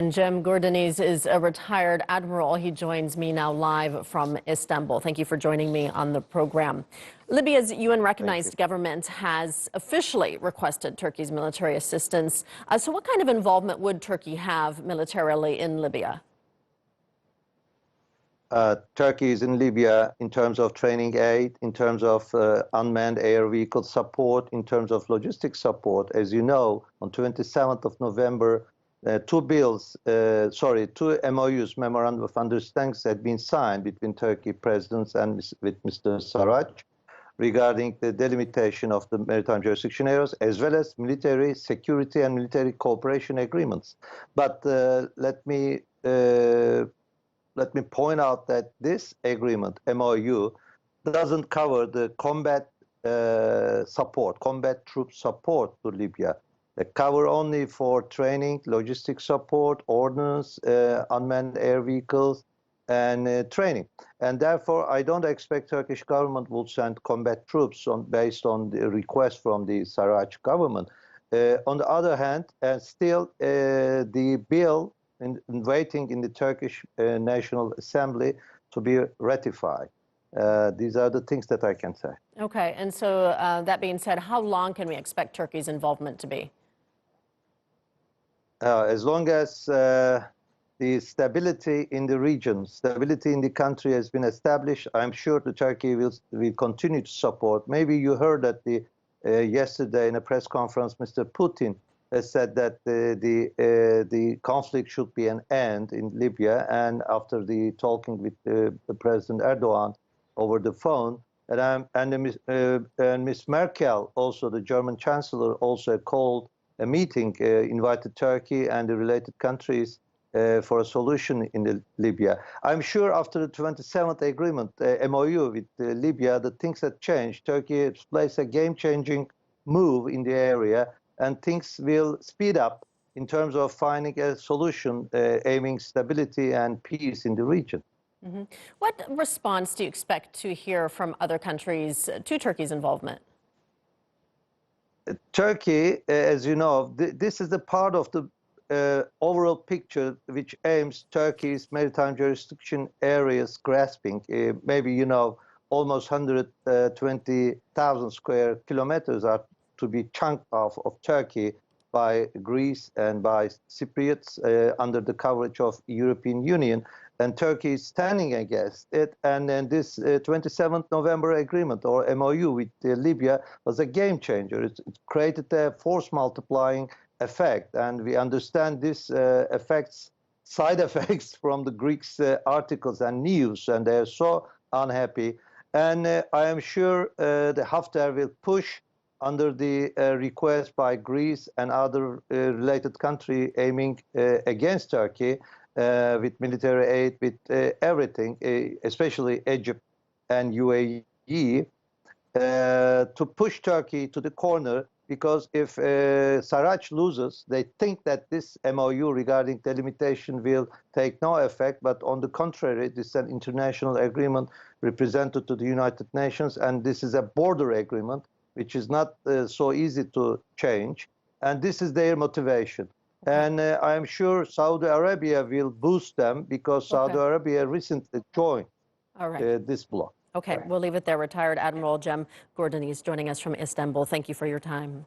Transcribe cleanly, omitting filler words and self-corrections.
And Cem Gurdeniz is a retired admiral. He joins me now live from Istanbul. Thank you for joining me on the program. Libya's UN-recognized government has officially requested Turkey's military assistance. So what kind of involvement would Turkey have militarily in Libya? Turkey is in Libya in terms of training aid, in terms of unmanned air vehicle support, in terms of logistics support. As you know, on 27th of November, two MOUs, Memorandum of Understandings, had been signed between Turkey presidents and with Mr. Sarraj regarding the delimitation of the maritime jurisdiction areas, as well as military security and military cooperation agreements. But let me point out that this agreement, MOU, doesn't cover the combat troop support to Libya. They cover only for training, logistic support, ordnance, unmanned air vehicles, and training. And therefore, I don't expect Turkish government will send combat troops based on the request from the Sarraj government. On the other hand, still the bill waiting in the Turkish National Assembly to be ratified. These are the things that I can say. Okay, and so that being said, how long can we expect Turkey's involvement to be? As long as the stability in the region, stability in the country has been established, I'm sure the Turkey will continue to support. Maybe you heard that yesterday in a press conference, Mr. Putin has said that the conflict should be an end in Libya, and after the talking with President Erdogan over the phone, and Ms. Merkel, also the German Chancellor, also called a meeting, invited Turkey and the related countries for a solution in Libya. I'm sure after the 27th agreement, MOU with Libya, the things have changed. Turkey has placed a game-changing move in the area, and things will speed up in terms of finding a solution, aiming stability and peace in the region. Mm-hmm. What response do you expect to hear from other countries to Turkey's involvement? Turkey, as you know, this is a part of the overall picture which aims Turkey's maritime jurisdiction areas grasping. Maybe, you know, almost 120,000 square kilometers are to be chunked off of Turkey by Greece and by Cypriots under the coverage of European Union, and Turkey is standing against it. And then this 27th November agreement, or MOU, with Libya was a game changer. It created a force multiplying effect, and we understand this side effects from the Greeks' articles and news, and they are so unhappy. And I am sure the Haftar will push under the request by Greece and other related country aiming against Turkey with military aid, with everything, especially Egypt and UAE, to push Turkey to the corner, because if Sarraj loses, they think that this MOU regarding delimitation will take no effect, but on the contrary, this is an international agreement represented to the United Nations, and this is a border agreement, which is not so easy to change, and this is their motivation. And I am sure Saudi Arabia will boost them, because Saudi Arabia recently joined this bloc. Okay, we'll leave it there. Retired Admiral Cem Gurdeniz joining us from Istanbul. Thank you for your time.